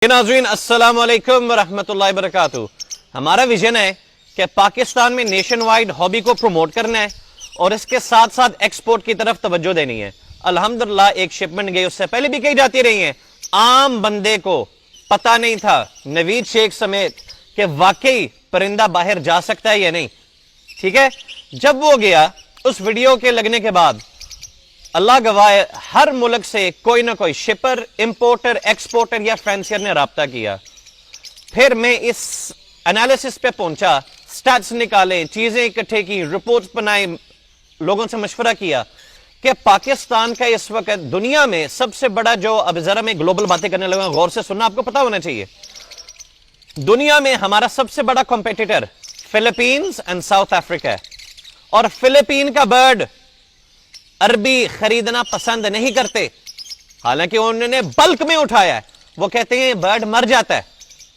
ناظرین السلام علیکم ورحمۃ اللہ وبرکاتہ. ہمارا ویژن ہے کہ پاکستان میں نیشن وائڈ ہابی کو پروموٹ کرنا ہے اور اس کے ساتھ ساتھ ایکسپورٹ کی طرف توجہ دینی ہے. الحمدللہ ایک شپمنٹ گئی، اس سے پہلے بھی کئی جاتی رہی ہیں. عام بندے کو پتہ نہیں تھا نوید شیخ سمیت کہ واقعی پرندہ باہر جا سکتا ہے یا نہیں. ٹھیک ہے، جب وہ گیا اس ویڈیو کے لگنے کے بعد اللہ گواہ ہر ملک سے کوئی نہ کوئی شپر، امپورٹر، ایکسپورٹر یا فینسیر نے رابطہ کیا. پھر میں اس انالیسس پہ پہنچا، سٹیٹس نکالے، چیزیں اکٹھے کی، رپورٹس بنائے، لوگوں سے مشورہ کیا کہ پاکستان کا اس وقت دنیا میں سب سے بڑا جو، اب ذرا میں گلوبل باتیں کرنے لگا، غور سے سننا، آپ کو پتا ہونا چاہیے. دنیا میں ہمارا سب سے بڑا کمپیٹیٹر فلپینز اینڈ ساؤتھ افریقہ ہے، اور فلپین کا برڈ عربی خریدنا پسند نہیں کرتے، حالانکہ انہوں نے بلک میں اٹھایا ہے. وہ کہتے ہیں برڈ مر جاتا ہے.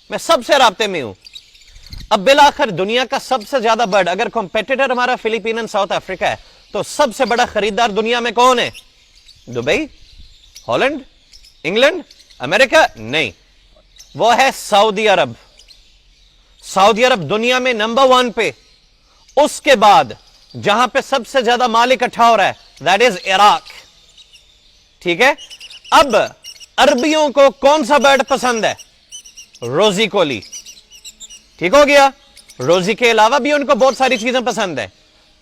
میں سب سے رابطے میں ہوں. اب بالآخر دنیا کا سب سے زیادہ برڈ، اگر کمپیٹیٹر ہمارا فلپین اور ساؤتھ افریقہ ہے، تو سب سے بڑا خریدار دنیا میں کون ہے؟ دبئی، ہالینڈ، انگلینڈ، امریکہ؟ نہیں، وہ ہے سعودی عرب. سعودی عرب دنیا میں نمبر 1 پہ. اس کے بعد جہاں پہ سب سے زیادہ مال اکٹھا ہو رہا ہے that is عراق. ٹھیک ہے، اب عربیوں کو کون سا برڈ پسند ہے؟ روزی کولی. ٹھیک ہو گیا. روزی کے علاوہ بھی ان کو بہت ساری چیزیں پسند ہے.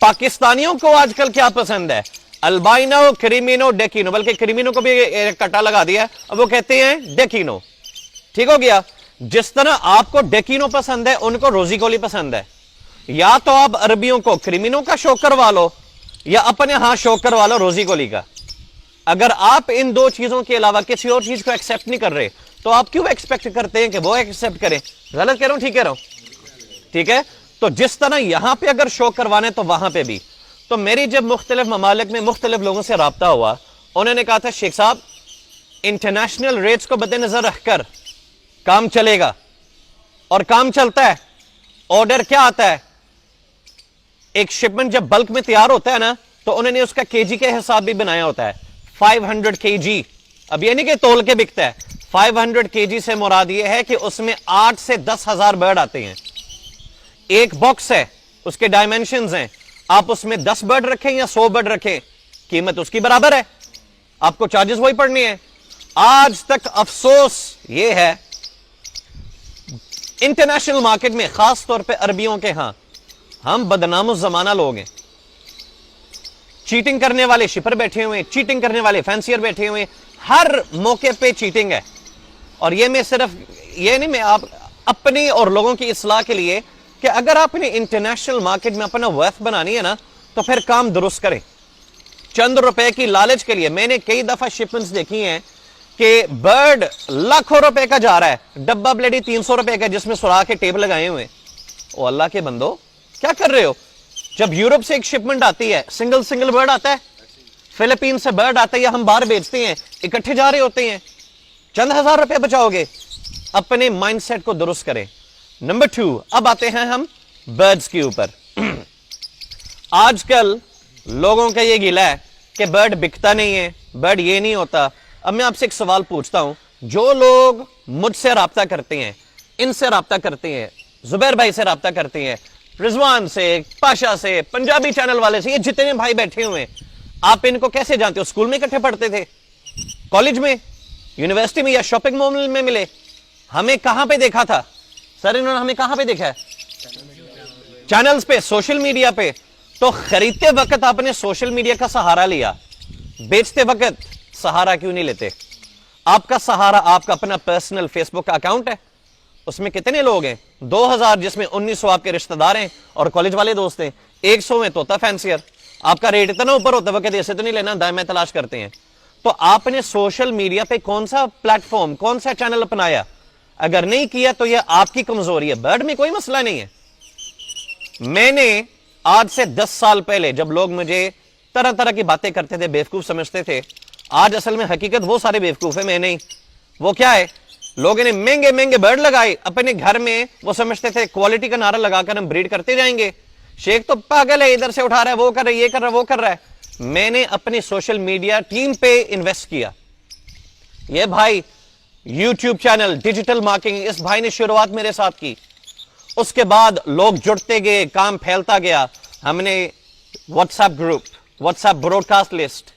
پاکستانیوں کو آج کل کیا پسند ہے؟ البائنو، کریمینو، ڈیکینو، بلکہ کریمینو کو بھی کٹا لگا دیا، اب وہ کہتے ہیں ڈیکینو. ٹھیک ہو گیا. جس طرح آپ کو ڈیکینو پسند ہے، ان کو روزی کولی پسند ہے. یا تو آپ عربیوں کو کریمینو کا شوق کروا لو، یا اپنے ہاں شوق کروا لو روزی کولی کا. اگر آپ ان دو چیزوں کے علاوہ کسی اور چیز کو ایکسپٹ نہیں کر رہے، تو آپ کیوں ایکسپیکٹ کرتے ہیں کہ وہ ایکسپٹ کریں؟ غلط کہہ رہا ہوں؟ ٹھیک کہہ رہا ہوں؟ ٹھیک ہے. تو جس طرح یہاں پہ اگر شوق کروانے تو وہاں پہ بھی. تو میری جب مختلف ممالک میں مختلف لوگوں سے رابطہ ہوا، انہوں نے کہا تھا شیخ صاحب انٹرنیشنل ریٹس کو مد نظر رکھ کر کام چلے گا، اور کام چلتا ہے. آرڈر کیا آتا ہے؟ ایک شپمنٹ جب بلک میں تیار ہوتا ہے نا، تو انہوں نے اس کا کے جی کے حساب بھی بنایا ہوتا ہے. 500 کے جی. اب یہ نہیں کہ تول کے بکتا ہے. 500 کے جی سے مراد یہ ہے کہ اس میں 8 سے 10 ہزار برڈ آتے ہیں. ایک باکس ہے، اس کے ڈائمینشنز ہیں. آپ اس میں 10 برڈ رکھیں یا 100 برڈ رکھیں، قیمت اس کی برابر ہے. آپ کو چارجز وہی پڑنی ہے. آج تک افسوس یہ ہے انٹرنیشنل مارکیٹ میں، خاص طور پہ عربیوں کے ہاں، ہم بدنام الزمانہ لوگ ہیں. چیٹنگ کرنے والے شپر بیٹھے ہوئے، چیٹنگ کرنے والے فینسیئر بیٹھے ہوئے، ہر موقع پہ چیٹنگ ہے. اور یہ میں صرف یہ نہیں، میں آپ اپنی اور لوگوں کی اصلاح کے لیے، کہ اگر آپ نے انٹرنیشنل مارکیٹ میں اپنا ورث بنانی ہے نا، تو پھر کام درست کریں. چند روپے کی لالچ کے لیے میں نے کئی دفعہ شپمنٹس دیکھی ہیں کہ برڈ لاکھوں روپے کا جا رہا ہے، ڈبہ بلیڈی 300 روپے کا، جس میں سوراخ کے ٹیپ لگائے ہوئے. او اللہ کے بندو، کیا کر رہے ہو؟ جب یورپ سے ایک شپمنٹ آتی ہے، سنگل برڈ آتا ہے، فلپین سے برڈ آتا ہے، یا ہم باہر بیچتے ہیں، اکٹھے جا رہے ہوتے ہیں، چند ہزار روپے بچاؤ گے. اپنے مائنڈ سیٹ کو درست کریں. نمبر 2، اب آتے ہیں ہم برڈز کے اوپر. آج کل لوگوں کا یہ گلہ ہے کہ برڈ بکتا نہیں ہے، برڈ یہ نہیں ہوتا. اب میں آپ سے ایک سوال پوچھتا ہوں، جو لوگ مجھ سے رابطہ کرتے ہیں، ان سے رابطہ کرتے ہیں، زبیر بھائی سے رابطہ کرتے ہیں، رضوان سے، پاشا سے، پنجابی چینل والے سے، یہ جتنے بھائی بیٹھے ہوئے ہیں، آپ ان کو کیسے جانتے ہو؟ اسکول میں اکٹھے پڑھتے تھے، کالج میں، یونیورسٹی میں، یا شاپنگ مال میں ملے؟ ہمیں کہاں پہ دیکھا تھا سر؟ انہوں نے ہمیں کہاں پہ دیکھا ہے؟ چینلز پہ، سوشل میڈیا پہ. تو خریدتے وقت آپ نے سوشل میڈیا کا سہارا لیا، بیچتے وقت سہارا کیوں نہیں لیتے؟ آپ کا سہارا آپ کا اپنا پرسنل فیس بک کا اکاؤنٹ ہے. اس میں کتنے لوگ ہیں؟ 2000، جس میں 1900 آپ کے رشتہ دار ہیں اور کالج والے دوست ہیں. 100 میں توتا فینسیئر. آپ کا ریٹ اتنا اوپر ہوتا ہے، وہ کہتے ایسے تو نہیں لینا، دائیں تلاش کرتے ہیں. تو آپ نے سوشل میڈیا پہ کون سا پلیٹ فارم، کون سا چینل اپنایا؟ اگر نہیں کیا تو یہ آپ کی کمزوری ہے. برڈ میں کوئی مسئلہ نہیں ہے. میں نے آج سے 10 سال پہلے، جب لوگ مجھے طرح طرح کی باتیں کرتے تھے، بیوقوف سمجھتے تھے، آج اصل میں حقیقت وہ سارے بیوقوف ہیں، میں نہیں. وہ کیا ہے؟ لوگوں نے مہنگے برڈ لگائے اپنے گھر میں. وہ سمجھتے تھے کوالٹی کا نعرہ لگا کر ہم بریڈ کرتے جائیں گے. شیخ تو پاگل ہے، ادھر سے اٹھا رہا ہے، وہ کر رہا ہے، یہ کر رہا ہے، وہ کر رہا ہے. میں نے اپنی سوشل میڈیا ٹیم پہ انویسٹ کیا. یہ بھائی یوٹیوب چینل, ڈیجیٹل مارکیٹنگ. اس بھائی نے شروعات میرے ساتھ کی, اس کے بعد لوگ جڑتے گئے, کام پھیلتا گیا. ہم نے WhatsApp group, WhatsApp broadcast list,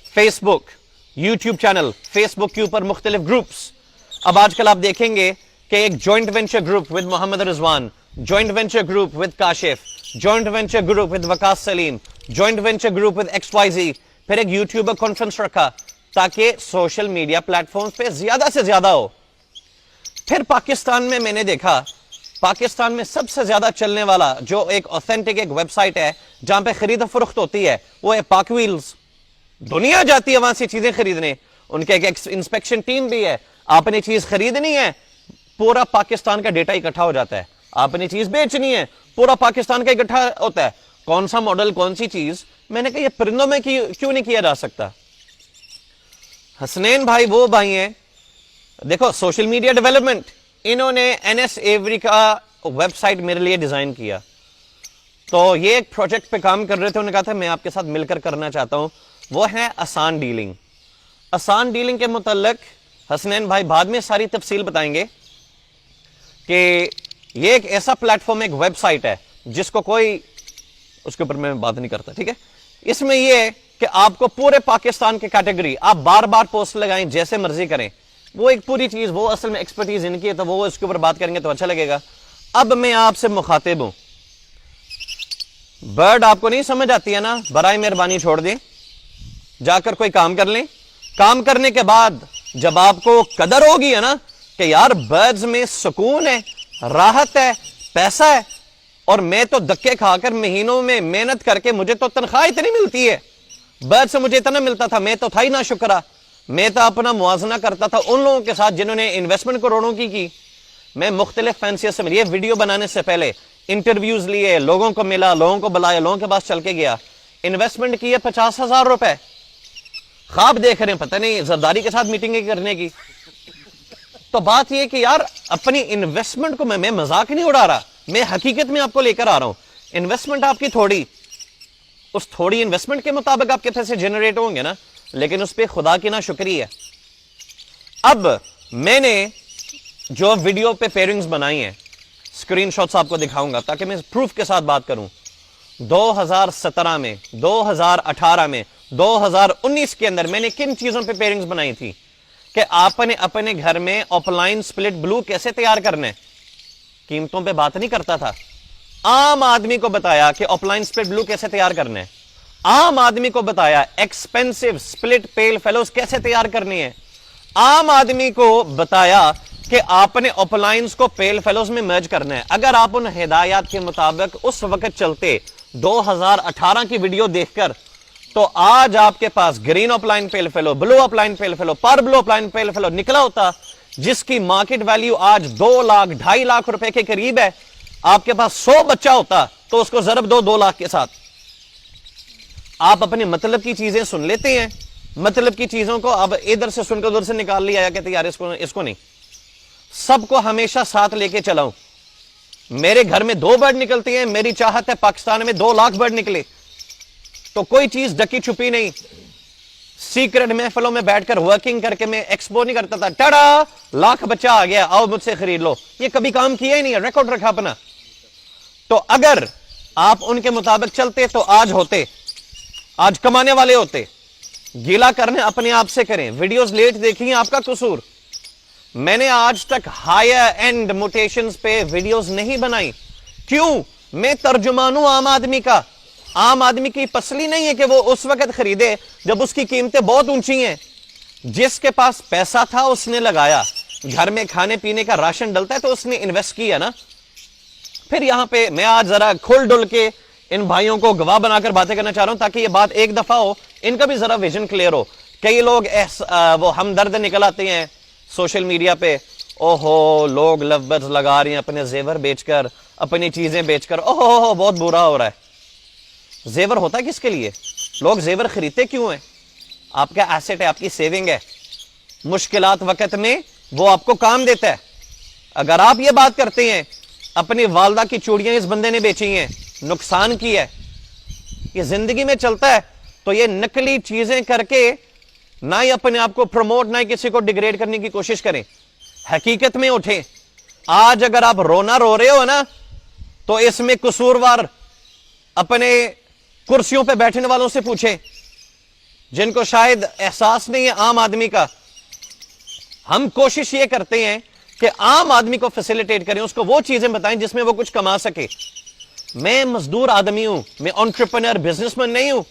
Facebook, YouTube channel, Facebook کے اوپر مختلف گروپس. اب آج کل آپ دیکھیں گے کہ ایک joint venture group with Muhammad Rizwan, joint venture group with Kashif, joint venture group with Waqas Saleem, joint venture group with X Y Z. پھر ایک یوٹیوبر کانفرنس رکھا تاکہ سوشل میڈیا پلیٹ فارمز پہ زیادہ سے زیادہ ہو. پھر پاکستان میں نے دیکھا, پاکستان میں سب سے زیادہ چلنے والا جو ایک اوتھینٹک ایک ویب سائٹ ہے جہاں پہ خرید و فروخت ہوتی ہے وہ ہے پاک ویلز. دنیا جاتی ہے وہاں سے چیزیں خریدنے, ان کے ایک انسپیکشن ٹیم بھی ہے. آپ نے چیز خریدنی ہے, پورا پاکستان کا ڈیٹا اکٹھا ہو جاتا ہے. آپ نے چیز بیچنی ہے, پورا پاکستان کا اکٹھا ہوتا ہے. کون سا ماڈل, کون سی چیز. میں نے کہا یہ پرندوں میں کیوں نہیں کیا جا سکتا. حسنین بھائی وہ بھائی ہیں, دیکھو سوشل میڈیا ڈیولپمنٹ, انہوں نے این ایس ایوری کا ویب سائٹ میرے لیے ڈیزائن کیا. تو یہ ایک پروجیکٹ پہ کام کر رہے تھے, انہوں نے کہا تھا میں آپ کے ساتھ مل کر کرنا چاہتا ہوں. وہ ہے آسان ڈیلنگ. آسان ڈیلنگ کے متعلق حسنین بھائی بعد میں ساری تفصیل بتائیں گے کہ یہ ایک ایسا پلیٹ فارم, ایک ویب سائٹ ہے جس کو کوئی, اس کے اوپر میں بات نہیں کرتا, ٹھیک ہے. اس میں یہ ہے کہ آپ کو پورے پاکستان کے کیٹیگری آپ بار بار پوسٹ لگائیں, جیسے مرضی کریں. وہ ایک پوری چیز, وہ اصل میں ایکسپرٹیز ان کی ہے, تو وہ اس کے اوپر بات کریں گے تو اچھا لگے گا. اب میں آپ سے مخاطب ہوں. برڈ آپ کو نہیں سمجھ آتی ہے نا, برائے مہربانی چھوڑ دیں, جا کر کوئی کام کر لیں. کام کرنے کے بعد جب آپ کو قدر ہوگی ہے نا کہ یار برڈز میں سکون ہے, راحت ہے, پیسہ ہے, اور میں تو دکے کھا کر مہینوں میں محنت کر کے مجھے تو تنخواہ اتنی ملتی ہے, برڈ سے مجھے اتنا ملتا تھا, میں تو تھا ہی نہ شکرا. میں تو اپنا موازنہ کرتا تھا ان لوگوں کے ساتھ جنہوں نے انویسٹمنٹ کروڑوں کی. میں مختلف فینسیز سے ملی, یہ ویڈیو بنانے سے پہلے انٹرویوز لیے, لوگوں کو ملا, لوگوں کو بلایا, لوگوں کے پاس چل کے گیا. انویسٹمنٹ کی ہے 50,000 روپے, خواب دیکھ رہے ہیں پتہ نہیں زرداری کے ساتھ میٹنگیں کرنے کی. تو بات یہ کہ یار اپنی انویسٹمنٹ کو میں مذاق نہیں اڑا رہا, میں حقیقت میں آپ کو لے کر آ رہا ہوں. انویسٹمنٹ آپ کی تھوڑی, اس تھوڑی انویسٹمنٹ کے مطابق آپ کے پیسے جنریٹ ہوں گے نا, لیکن اس پہ خدا کی ناشکری ہے. اب میں نے جو ویڈیو پہ پیئرنگز بنائی ہیں, اسکرین شاٹس آپ کو دکھاؤں گا تاکہ میں پروف کے ساتھ بات کروں. 2017 میں, 2018 میں, 2019 کے اندر میں نے کن چیزوں پہ پیئرنگز بنائی تھی کہ آپ نے اپنے گھر میں آف لائن سپلٹ بلو کیسے تیار کرنے. قیمتوں پہ بات نہیں کرتا تھا, عام آدمی کو بتایا کہ آف لائن سپلٹ بلو کیسے تیار کرنے. عام آدمی کو بتایا ایکسپینسو سپلٹ پیل فیلوز کیسے تیار کرنی ہے. عام آدمی کو بتایا کہ آپ نے آف لائنز کو پیل فیلوز میں مرج کرنا ہے. اگر آپ ان ہدایات کے مطابق اس وقت چلتے 2018 کی ویڈیو دیکھ کر, تو آج آپ کے پاس green of line pale fellow, blue of line pale fellow, پر blue of line pale fellow نکلا ہوتا, جس کی مارکیٹ ویلیو آج 2 لاکھ 2.5 لاکھ روپے کے قریب ہے. آپ کے پاس 100 بچہ ہوتا تو اس کو ضرب دو 2 لاکھ کے ساتھ. آپ اپنے مطلب کی چیزیں سن لیتے ہیں, مطلب کی چیزوں کو اب ادھر سے سن کر ادھر سے نکال لیا, کہتے یار اس کو نہیں. سب کو ہمیشہ ساتھ لے کے چلاؤں. میرے گھر میں 2 برڈ نکلتی ہیں, میری چاہت ہے پاکستان میں 2 لاکھ برڈ نکلے. تو کوئی چیز ڈکی چھپی نہیں. سیکرٹ محفلوں میں بیٹھ کر ورکنگ کر کے میں ایکسپو نہیں کرتا تھا, ٹڑا لاکھ بچہ آ گیا, آؤ مجھ سے خرید لو. یہ کبھی کام کیا ہی نہیں ہے, ریکارڈ رکھا اپنا. تو اگر آپ ان کے مطابق چلتے تو آج ہوتے, آج کمانے والے ہوتے. گیلا کرنے اپنے آپ سے کریں. ویڈیوز لیٹ دیکھیں, آپ کا قصور. میں نے آج تک ہائر اینڈ موٹیشنز پہ ویڈیوز نہیں بنائی. کیوں؟ میں ترجمان ہوں عام آدمی کا. عام آدمی کی پسلی نہیں ہے کہ وہ اس وقت خریدے جب اس کی قیمتیں بہت اونچی ہیں. جس کے پاس پیسہ تھا اس نے لگایا, گھر میں کھانے پینے کا راشن ڈلتا ہے تو اس نے انویسٹ کیا نا. پھر یہاں پہ میں آج ذرا کھل ڈل کے ان بھائیوں کو گواہ بنا کر باتیں کرنا چاہ رہا ہوں تاکہ یہ بات ایک دفعہ ہو, ان کا بھی ذرا ویژن کلیئر ہو. کئی لوگ وہ ہمدرد نکل آتے ہیں سوشل میڈیا پہ, اوہو لوگ لفظ لگا رہے ہیں اپنے زیور بیچ کر, اپنی چیزیں بیچ کر, اوہو بہت برا ہو رہا ہے. زیور ہوتا کس کے لیے؟ لوگ زیور خریدتے کیوں ہیں؟ آپ کا ایسٹ ہے, آپ کی سیونگ ہے, مشکلات وقت میں وہ آپ کو کام دیتا ہے. اگر آپ یہ بات کرتے ہیں اپنی والدہ کی چوڑیاں اس بندے نے بیچی ہیں, نقصان کی ہے, یہ زندگی میں چلتا ہے, تو یہ نقلی چیزیں کر کے نہ ہی اپنے آپ کو پروموٹ، نہ ہی کسی کو ڈیگریڈ کرنے کی کوشش کریں، حقیقت میں اٹھیں. آج اگر آپ رونا رو رہے ہو نا تو اس میں قصوروار اپنے کرسیوں پہ بیٹھنے والوں سے پوچھیں جن کو شاید احساس نہیں ہے عام آدمی کا. ہم کوشش یہ کرتے ہیں کہ عام آدمی کو فیسیلیٹیٹ کریں، اس کو وہ چیزیں بتائیں جس میں وہ کچھ کما سکے. میں مزدور آدمی ہوں، میں انٹرپرینور بزنس مین نہیں ہوں.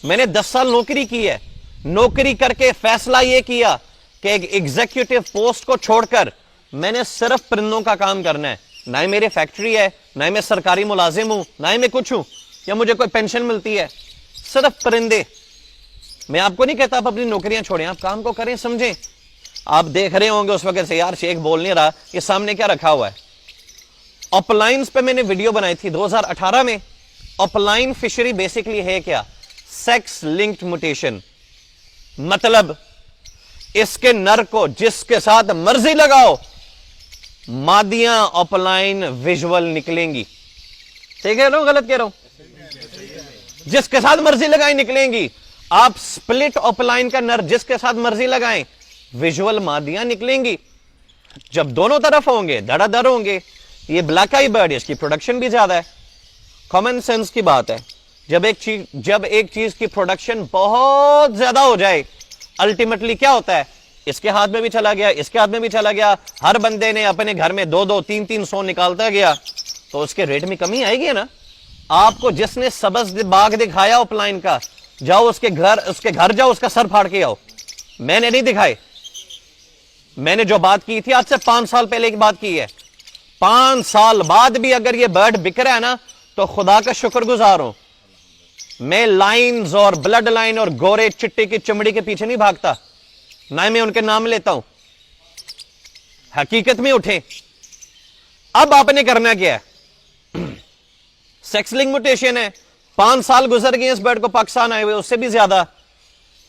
میں نے 10 سال نوکری کی ہے. نوکری کر کے فیصلہ یہ کیا کہ ایک ایگزیکٹو پوسٹ کو چھوڑ کر میں نے صرف پرندوں کا کام کرنا ہے. نہ ہی میری فیکٹری ہے، نہ ہی میں سرکاری ملازم ہوں، نہ ہی میں کچھ ہوں یا مجھے کوئی پینشن ملتی ہے. صرف پرندے. میں آپ کو نہیں کہتا آپ اپنی نوکریاں چھوڑیں، آپ کام کو کریں، سمجھیں. آپ دیکھ رہے ہوں گے اس وقت سے یار شیخ بول نہیں رہا، یہ سامنے کیا رکھا ہوا ہے. اپ لائنز پہ میں نے ویڈیو بنائی تھی 2018 میں. اپ لائن فشری بیسکلی ہے کیا؟ Sex linked mutation. مطلب اس کے نر کو جس کے ساتھ مرضی لگاؤ مادیاں اپ لائن ویژول نکلیں گی. ٹھیک ہے نا، غلط کہہ رہا ہوں؟ جس کے ساتھ مرضی لگائیں نکلیں گی. آپ سپلٹ اپ لائن کا نر جس کے ساتھ مرضی لگائیں ویژول مادیاں نکلیں گی. جب دونوں طرف ہوں گے دھڑا دھڑ ہوں گے. یہ بلیک آئی برڈ، اس کی پروڈکشن بھی زیادہ ہے. کامن سینس کی بات ہے. جب ایک چیز کی پروڈکشن بہت زیادہ ہو جائے الٹیمیٹلی کیا ہوتا ہے؟ اس کے ہاتھ میں بھی چلا گیا، اس کے ہاتھ میں بھی چلا گیا. ہر بندے نے اپنے گھر میں 2-2 3-3 سو نکالتا گیا تو اس کے ریٹ میں کمی آئے گی نا. آپ کو جس نے سبز باغ دکھایا اپ لائن کا، جاؤ اس کے گھر جاؤ، اس کا سر پھاڑ کے آؤ. میں نے نہیں دکھائے. میں نے جو بات کی تھی آج سے 5 سال پہلے کی بات کی ہے. 5 سال بعد بھی اگر یہ برڈ بک رہا ہے نا تو خدا کا شکر گزار ہوں. میں لائنز اور بلڈ لائن اور گورے چٹے کی چمڑی کے پیچھے نہیں بھاگتا، نہ میں ان کے نام لیتا ہوں. حقیقت میں اٹھیں. اب آپ نے کرنا کیا ہے؟ سیکس لنک موٹیشن ہے. 5 سال گزر گئے اس برڈ کو پاکستان آئے ہوئے، اس سے بھی زیادہ.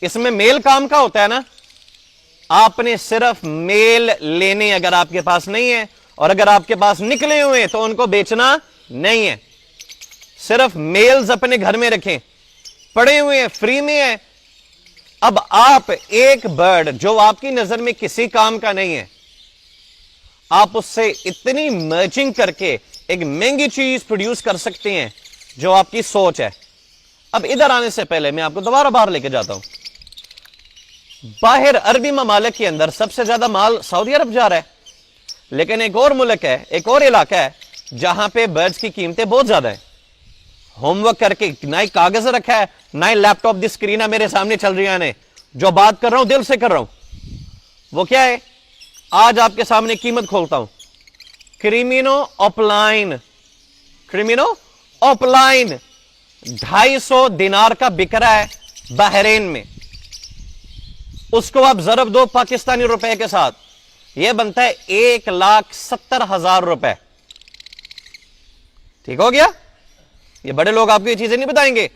اس میں میل کام کا ہوتا ہے نا. آپ نے صرف میل لینے، اگر آپ کے پاس نہیں ہے، اور اگر آپ کے پاس نکلے ہوئے تو ان کو بیچنا نہیں ہے. صرف میلز اپنے گھر میں رکھیں، پڑے ہوئے ہیں، فری میں ہیں. اب آپ ایک برڈ جو آپ کی نظر میں کسی کام کا نہیں ہے، آپ اس سے اتنی مرچنگ کر کے ایک مہنگی چیز پروڈیوس کر سکتے ہیں جو آپ کی سوچ ہے. اب ادھر آنے سے پہلے میں آپ کو دوبارہ باہر لے کے جاتا ہوں. باہر عربی ممالک کے اندر سب سے زیادہ مال سعودی عرب جا رہا ہے، لیکن ایک اور ملک ہے، ایک اور علاقہ ہے جہاں پہ برڈز کی قیمتیں بہت زیادہ ہیں. ہوم ورک کر کے نہ ہی کاغذ رکھا ہے، نہ ہی لیپ ٹاپ دی اسکرین ہے میرے سامنے چل رہی ہے. جو بات کر رہا ہوں دل سے کر رہا ہوں. وہ کیا ہے؟ آج آپ کے سامنے قیمت کھولتا ہوں. کریمینو اپ لائن 250 دینار کا بک رہا ہے بحرین میں. اس کو آپ ضرب دو پاکستانی روپے کے ساتھ، یہ بنتا ہے 1,70,000 روپے. ٹھیک ہو گیا؟ یہ بڑے لوگ آپ کو یہ چیزیں نہیں بتائیں گے.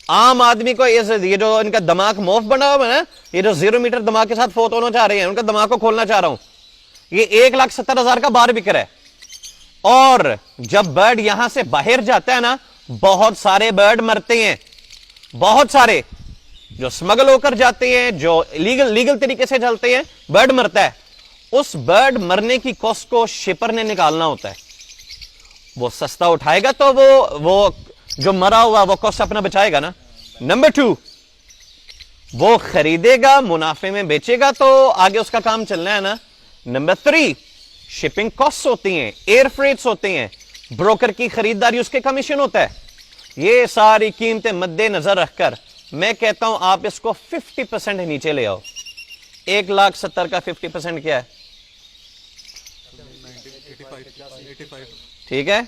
عام آدمی کو یہ جو ان کا دماغ موف بنا ہوا ہے نا، یہ جو 0 میٹر دماغ کے ساتھ فوت ہونا چاہ رہے ہیں، ان کا دماغ کو کھولنا چاہ رہا ہوں. یہ 1,70,000 کا بار بک رہا ہے. اور جب برڈ یہاں سے باہر جاتا ہے نا، بہت سارے برڈ مرتے ہیں. بہت سارے جو سمگل ہو کر جاتے ہیں، جو لیگل طریقے سے چلتے ہیں، برڈ مرتا ہے. اس برڈ مرنے کی کاسٹ کو شپر نے نکالنا ہوتا ہے. وہ سستا اٹھائے گا تو وہ جو مرا ہوا وہ کاسٹ اپنا بچائے گا نا. نمبر 2، وہ خریدے گا، منافع میں بیچے گا تو آگے اس کا کام چلنا ہے نا. نمبر 3، شپنگ کاسٹ ہوتی ہیں، ایئر فریٹس ہوتے ہیں، بروکر کی خریداری، اس کے کمیشن ہوتا ہے. یہ ساری قیمتیں مد نظر رکھ کر میں کہتا ہوں آپ اس کو 50% نیچے لے آؤ. 1,70,000 کا 50% کیا ہے؟ 85. ٹھیک ہے،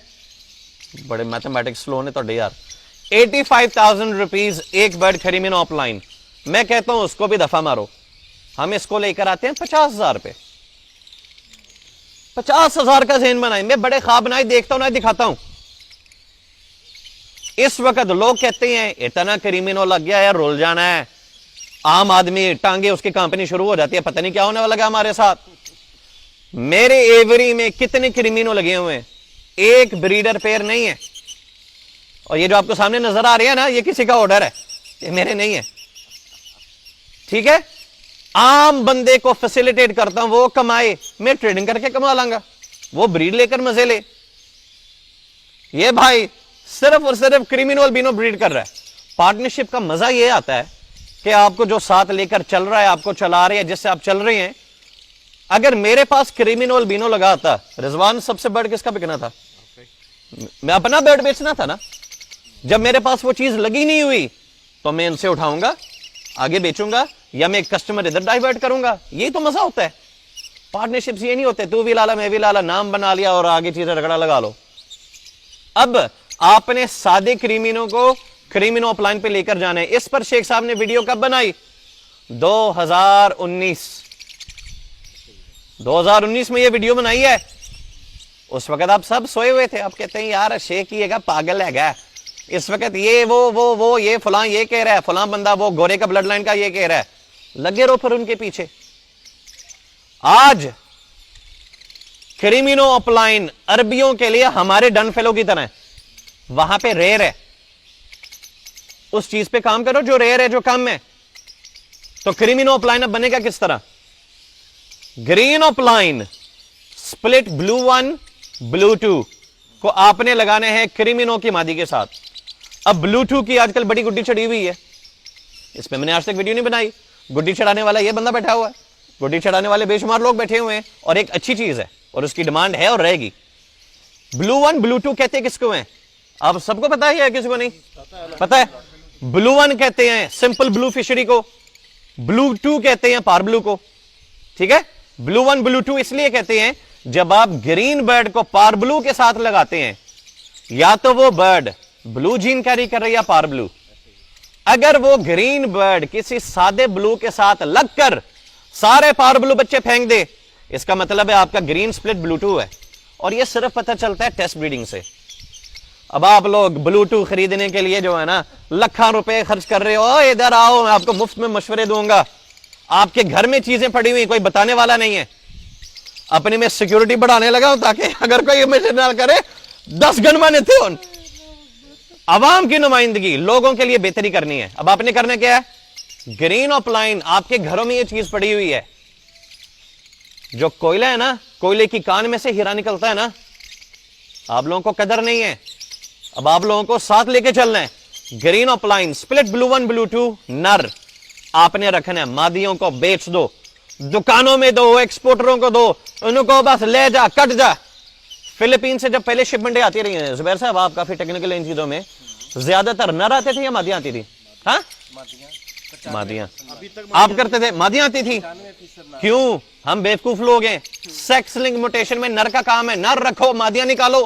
بڑے میتھمیٹکس سلو نے تو یار. 85,000 روپیز ایک برڈ کریمینو اپ لائن. میں کہتا ہوں اس کو بھی دفعہ مارو. ہم اس کو لے کر آتے ہیں 50,000 پہ. 50,000 کا ذہن بنائیں. میں بڑے خواب نہ دیکھتا ہوں نہ دکھاتا ہوں. اس وقت لوگ کہتے ہیں اتنا کریمینو لگ گیا ہے، رول جانا ہے. عام آدمی ٹانگے اس کی کمپنی شروع ہو جاتی ہے، پتہ نہیں کیا ہونے والا ہمارے ساتھ. میرے ایوری میں کتنے کریمینو لگے ہوئے ہیں، ایک بریڈر پیر نہیں ہے. اور یہ جو آپ کو سامنے نظر آ رہی ہے نا، یہ کسی کا آرڈر ہے، یہ میرے نہیں ہے. ٹھیک ہے, عام بندے کو فیسیلیٹیٹ کرتا ہوں, وہ کمائے, میں ٹریڈنگ کر کے کما لاں گا, وہ بریڈ لے کر مزے لے. یہ بھائی صرف اور صرف کریمینل بینو بریڈ کر رہا ہے. پارٹنرشپ کا مزہ یہ آتا ہے کہ آپ کو جو ساتھ لے کر چل رہا ہے, آپ کو چلا رہے ہیں, جس سے آپ چل رہے ہیں. اگر میرے پاس کریمینل بینو لگا تھا, رضوان سب سے برڈ کس کا بکنا تھا؟ میں اپنا برڈ بیچنا تھا نا. جب میرے پاس وہ چیز لگی نہیں ہوئی تو میں ان سے اٹھاؤں گا, آگے بیچوں گا, یا میں ایک کسٹمر ادھر ڈائیورٹ کروں گا. یہی تو مزہ ہوتا ہے. پارٹنرشپس یہ نہیں ہوتے تو بھی لالا میں بھی لالا, نام بنا لیا اور آگے چیزیں رگڑا لگا لو. اب آپ نے سادے کریمینوں کو کریمینو اپ لائن پہ لے کر جانا ہے. اس پر شیخ صاحب نے ویڈیو کب بنائی؟ 2019 میں یہ ویڈیو بنائی ہے. اس وقت آپ سب سوئے ہوئے تھے. آپ کہتے ہیں یار شیخ یہ گا پاگل ہے گا, اس وقت یہ وہ یہ فلاں یہ کہہ رہا ہے, فلاں بندہ وہ گورے کا بلڈ لائن کا یہ کہہ رہا ہے. لگے رہو پھر ان کے پیچھے. آج کریمینو اپ لائن عربیوں کے لیے ہمارے ڈن فیلو کی طرح ہے. وہاں پہ ریئر ہے, اس چیز پہ کام کرو جو ریئر ہے, جو کم ہے. تو کریمینو اپ لائن اب بنے گا کس طرح؟ گرین اپ لائن سپلٹ بلو 1 بلو 2 کو آپ نے لگانے ہیں کریمینو کی مادی کے ساتھ. اب بلو 2 کی آج کل بڑی گڈی چڑھی ہوئی ہے, اس پہ میں نے آج تک ویڈیو نہیں بنائی. گڈی چڑھانے والا یہ بندہ بیٹھا ہوا ہے, گڈی چڑھانے والے بے شمار لوگ بیٹھے ہوئے ہیں, اور ایک اچھی چیز ہے اور اس کی ڈیمانڈ ہے اور رہے گی. بلو 1 بلو 2 کہتے ہیں کس کو ہیں؟ آپ سب کو پتا ہی ہے, کسی کو نہیں پتا ہے؟ بلو 1 کہتے ہیں سمپل بلو فشری کو, بلو 2 کہتے ہیں پار بلو کو. ٹھیک ہے, بلو 1 بلو 2 اس لیے کہتے ہیں جب آپ گرین برڈ کو پار بلو کے ساتھ لگاتے ہیں, یا تو وہ برڈ بلو جین کیری کر رہی ہے پار بلو. اگر وہ گرین برڈ کسی سادے بلو کے ساتھ لگ کر سارے پار بلو بچے پھینک دے, اس کا مطلب ہے آپ کا گرین سپلٹ بلو 2 ہے. اور یہ صرف پتہ چلتا ہے ٹیسٹ بریڈنگ سے. اب آپ لوگ بلو 2 خریدنے کے لیے جو ہے نا لاکھاں روپے خرچ کر رہے ہو, ادھر آؤ میں آپ کو مفت میں مشورے دوں گا. آپ کے گھر میں چیزیں پڑی ہوئی, کوئی بتانے والا نہیں ہے. اپنے میں سیکیورٹی بڑھانے لگا ہوں تاکہ اگر کوئی میسج نہ کرے 10 گن مانے تھے. عوام کی نمائندگی, لوگوں کے لیے بہتری کرنی ہے. اب آپ نے کرنا کیا ہے؟ گرین اپ لائن, آپ کے گھروں میں یہ چیز پڑی ہوئی ہے, جو کوئلہ ہے نا, کوئلے کی کان میں سے ہیرا نکلتا ہے نا, آپ لوگوں کو قدر نہیں ہے. اب آپ لوگوں کو ساتھ لے کے چلنا ہے. گرین اپ لائن سپلٹ بلو 1 بلو 2 نر آپ نے رکھنا ہے. مادیوں کو بیچ دو, دکانوں میں دو, ایکسپورٹروں کو دو, ان کو بس لے جا کٹ جا. فلپین سے جب پہلے شپمنٹیں آتی رہی ہیں زبیر صاحب, آپ کافی ٹیکنیکل ان چیزوں میں, زیادہ تر نر آتے تھے یا مادیاں آتی تھی؟ ہاں مادیاں آپ کرتے تھے, مادیاں آتی تھی. کیوں؟ ہم بیوقوف لوگ ہیں. سیکس لنک موٹیشن میں نر کا کام ہے, نر رکھو مادیاں نکالو.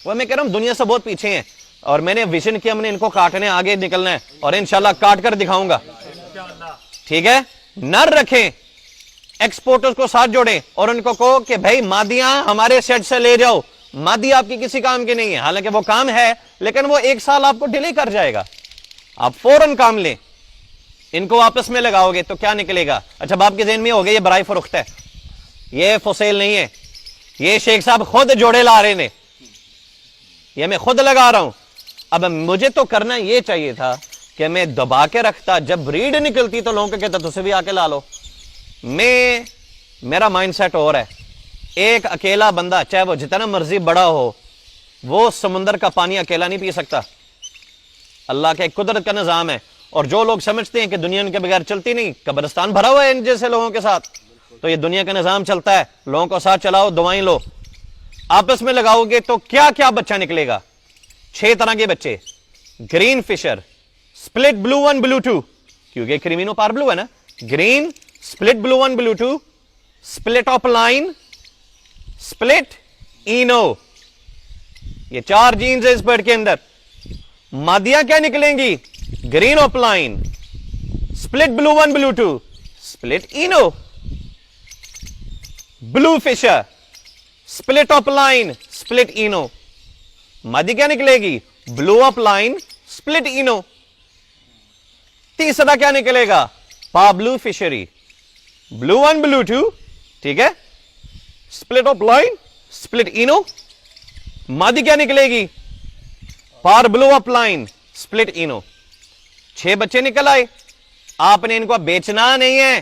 وہ میں کہہ رہا ہوں دنیا سے بہت پیچھے ہیں, اور میں نے ویژن کیا, ہم نے ان کو کاٹنے آگے نکلنا ہے, اور انشاءاللہ کاٹ کر دکھاؤں گا. ٹھیک ہے, نر رکھیں, ایکسپورٹرز کو ساتھ جوڑیں, اور ان کو کہو کہ بھائی مادیاں ہمارے سیٹ سے لے جاؤ. مادی آپ کی کسی کام کی نہیں ہے, حالانکہ وہ کام ہے لیکن وہ 1 سال آپ کو ڈیلے کر جائے گا. آپ فوراً کام لیں. ان کو آپس میں لگاؤ گے تو کیا نکلے گا؟ اچھا اب آپ کے ذہن میں ہوگا یہ برائے فروخت ہے, یہ فوسیل نہیں ہے, یہ شیخ صاحب خود جوڑے لا رہے نے, یہ میں خود لگا رہا ہوں. اب مجھے تو کرنا یہ چاہیے تھا کہ میں دبا کے رکھتا, جب بریڈ نکلتی تو لوگوں کو کہتا تجھے بھی آ کے لا لو. میرا مائنڈ سیٹ اور ہے. ایک اکیلا بندہ چاہے وہ جتنا مرضی بڑا ہو, وہ سمندر کا پانی اکیلا نہیں پی سکتا. اللہ کے قدرت کا نظام ہے, اور جو لوگ سمجھتے ہیں کہ دنیا ان کے بغیر چلتی نہیں, قبرستان بھرا ہوا ہے ان جیسے لوگوں کے ساتھ. تو یہ دنیا کا نظام چلتا ہے, لوگوں کو ساتھ چلاؤ, دعائیں لو, آپس میں لگاؤ گے تو کیا کیا بچہ نکلے گا. 6 طرح کے بچے. گرین فشر سپلٹ بلو 1 بلو 2, کیونکہ کریمینو پار بلو ہے نا. گرین سپلٹ بلو 1 بلو 2, سپلٹ اپ لائن, سپلٹ اینو. یہ 4 جینز ہے اس برڈ کے اندر. مادیاں کیا نکلیں گی؟ گرین اپ لائن, سپلٹ بلو 1 بلو 2, سپلٹ اینو. بلو فشر سپلٹ اپ لائن, سپلٹ اینو. مادی کیا نکلے گی؟ بلو اپ لائن, سپلٹ اینو. تیسرا کیا نکلے گا؟ پا بلو فشری, بلو 1 بلو 2, ٹھیک ہے, سپلٹ اپ لائن, سپلٹ اینو. مادی کیا نکلے گی؟ پار بلو اپ لائن, سپلٹ اینو. 6 بچے نکل آئے. آپ نے ان کو بیچنا نہیں ہے.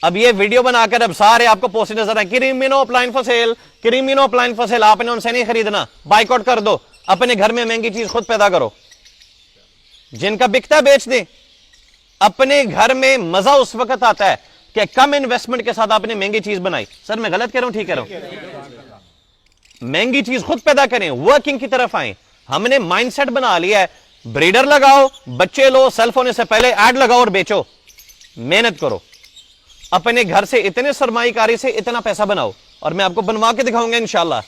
اب یہ ویڈیو بنا کر اب سارے آپ کو پوسٹ نظر آئے کریمینو اپلائن فار سیل, کریمینو اپلائن فار سیل. آپ نے ان سے نہیں خریدنا, بائیک آؤٹ کر دو, اپنے گھر میں مہنگی چیز خود پیدا کرو. جن کا بکتا ہے بیچ دیں. اپنے گھر میں مزہ اس وقت آتا ہے کہ کم انویسٹمنٹ کے ساتھ آپ نے مہنگی چیز بنائی. سر میں غلط کہہ رہا ہوں ٹھیک کہہ رہا ہوں؟ مہنگی چیز خود پیدا کریں, ورکنگ کی طرف آئیں. ہم نے مائنڈ سیٹ بنا لیا ہے, بریڈر لگاؤ, بچے لو, سیلف ہونے سے پہلے ایڈ لگاؤ اور بیچو. محنت کرو, اپنے گھر سے اتنے سرمایہ کاری سے اتنا پیسہ بناؤ, اور میں آپ کو بنوا کے دکھاؤں گا انشاءاللہ.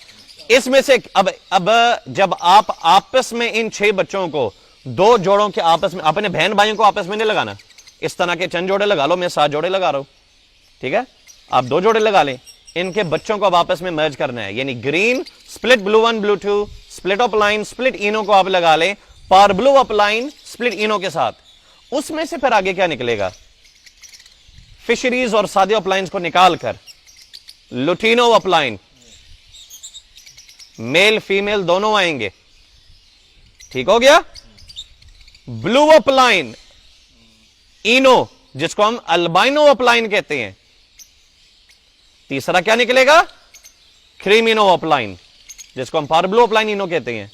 اس میں سے اب جب آپ آپس میں ان 6 بچوں کو 2 جوڑوں کے آپس میں, اپنے بہن بھائیوں کو آپس میں نہیں لگانا. اس طرح کے چند جوڑے لگا لو, میں 7 جوڑے لگا رہا ہوں, ٹھیک ہے, آپ 2 جوڑے لگا لیں. ان کے بچوں کو اب آپس میں مرج کرنا ہے, یعنی گرین سپلٹ بلو 1 بلو 2 سپلٹ اپ لائن سپلٹ اینو کو آپ لگا لیں پار بلو اپ لائن سپلٹ اینو کے ساتھ. اس میں سے پھر آگے کیا نکلے گا؟ فشریز اور سادے اپ لائنز کو نکال کر لوٹینو اپ لائن, میل فیمیل دونوں آئیں گے. ٹھیک ہو گیا. بلو اپ لائن اینو, جس کو ہم البائنو اپ لائن کہتے ہیں. تیسرا کیا نکلے گا؟ کریمینو اپ لائن, جس کو ہم پار بلو اپ لائن اینو کہتے ہیں.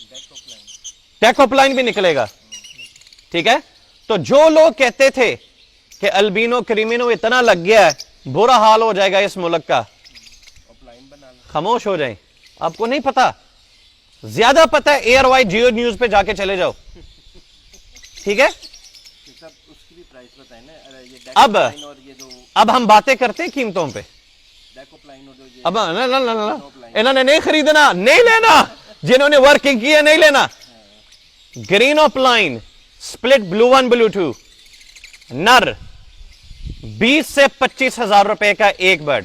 ٹیک اپ لائن بھی نکلے گا. ٹھیک ہے. تو جو لوگ کہتے تھے کہ البینو کریمینو اتنا لگ گیا ہے, برا حال ہو جائے گا اس ملک کا, خاموش ہو جائیں. آپ کو نہیں پتا, زیادہ پتا ہے ایئر وائی جیو نیوز پہ جا کے چلے جاؤ. ٹھیک ہے. اب ہم باتیں کرتے ہیں قیمتوں پہ. اب انہوں نے نہیں خریدنا, نہیں لینا, جنہوں نے ورکنگ کی ہے نہیں لینا. گرین اپ لائن سپلٹ بلو 1 بلو 2 نر 20 سے 25 ہزار روپے کا ایک برڈ.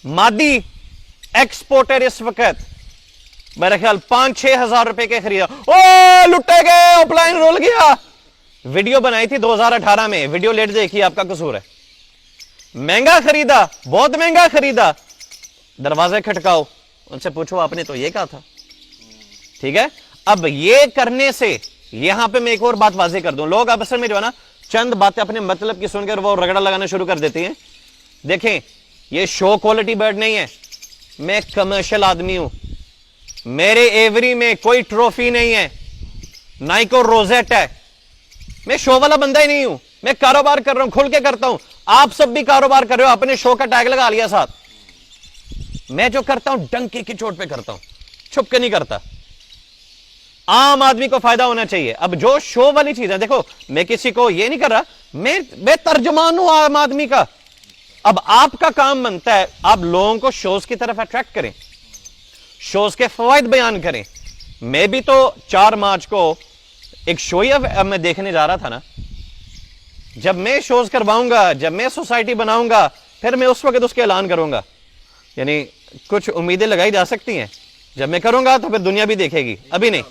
مادی ایکسپورٹر اس وقت میرے خیال 5-6 ہزار روپے کے خریدا. او لٹے گئے, اپ لائن رول گیا. ویڈیو بنائی تھی 2018 میں, ویڈیو لیٹ دیکھی, آپ کا قصور ہے. مہنگا خریدا, بہت مہنگا خریدا. دروازے کھٹکاؤ, ان سے پوچھو آپ نے تو یہ کہا تھا. ٹھیک ہے. اب یہ کرنے سے یہاں پہ میں ایک اور بات واضح کر دوں. لوگ اب اصل میں جو ہے نا چند باتیں اپنے مطلب کی سن کر وہ رگڑا لگانا شروع کر دیتی ہیں. دیکھیں, یہ شو کوالٹی برڈ نہیں ہے, میں کمرشل آدمی ہوں. میرے ایوری میں کوئی ٹروفی نہیں ہے, نہ ہی کوئی روزیٹ ہے. میں شو والا بندہ ہی نہیں ہوں, میں کاروبار کر رہا ہوں, کھل کے کرتا ہوں. آپ سب بھی کاروبار کر رہے ہو, اپنے شو کا ٹیگ لگا لیا ساتھ. میں جو کرتا ہوں ڈنکی کی چوٹ پہ کرتا ہوں, چھپ کے نہیں کرتا. عام آدمی کو فائدہ ہونا چاہیے. اب جو شو والی چیز ہے, دیکھو میں کسی کو یہ نہیں کر رہا, میں ترجمان ہوں عام آدمی کا. اب آپ کا کام بنتا ہے آپ لوگوں کو شوز کی طرف اٹریکٹ کریں, شوز کے فوائد بیان کریں. میں بھی تو 4 مارچ کو ایک شو میں دیکھنے جا رہا تھا نا. جب میں شوز کرواؤں گا, جب میں سوسائٹی بناؤں گا, پھر میں اس وقت اس کے اعلان کروں گا. یعنی کچھ امیدیں لگائی جا سکتی ہیں, جب میں کروں گا تو پھر دنیا بھی دیکھے گی, ابھی نہیں.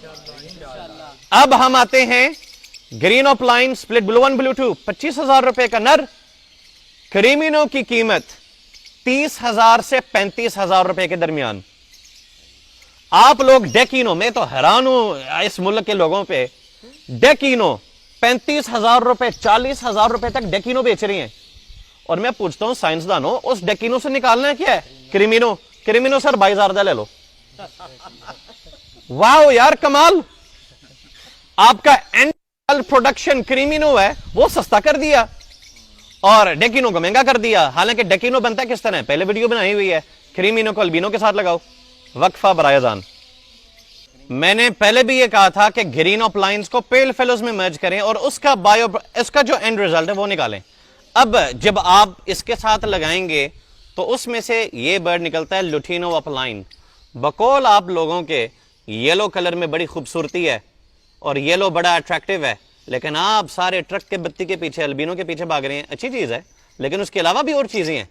اب ہم آتے ہیں گرین اپ لائن سپلٹ بلو 1 بلو 2 25 ہزار روپے کا نر. کریمینو کی قیمت 30 ہزار سے 35 ہزار روپے کے درمیان. آپ لوگ ڈیکینو, میں تو حیران ہوں اس ملک کے لوگوں پہ, ڈیکینو 35 ہزار روپے 40 ہزار روپے تک ڈیکینو بیچ رہی ہیں. اور میں پوچھتا ہوں سائنسدانوں, اس ڈیکینو سے نکالنا کیا ہے؟ کریمینو. کریمینو سر 22 ہزار لے لو. واو یار کمال. آپ کا اینڈ پروڈکشن کریمینو ہے وہ سستا کر دیا اور ڈیکینو کو مہنگا کر دیا. حالانکہ ڈیکینو بنتا ہے کس طرح ہے, پہلے ویڈیو بنائی ہوئی ہے. کریمینو کو البینو کے ساتھ لگاؤ. وقفہ برائے ازان. میں نے پہلے بھی یہ کہا تھا کہ گرین اپ لائنز کو پیل فیلوز میں مرج کریں اور اس کا جو اینڈ ریزلٹ ہے وہ نکالیں. اب جب آپ اس کے ساتھ لگائیں گے تو اس میں سے یہ برڈ نکلتا ہے لوٹینو اپ لائن. بقول آپ لوگوں کے یلو کلر میں بڑی خوبصورتی ہے اور یلو بڑا اٹریکٹیو ہے, لیکن آپ سارے ٹرک کے بتی کے پیچھے البینو کے پیچھے بھاگ رہے ہیں. اچھی چیز ہے, لیکن اس کے علاوہ بھی اور چیزیں ہیں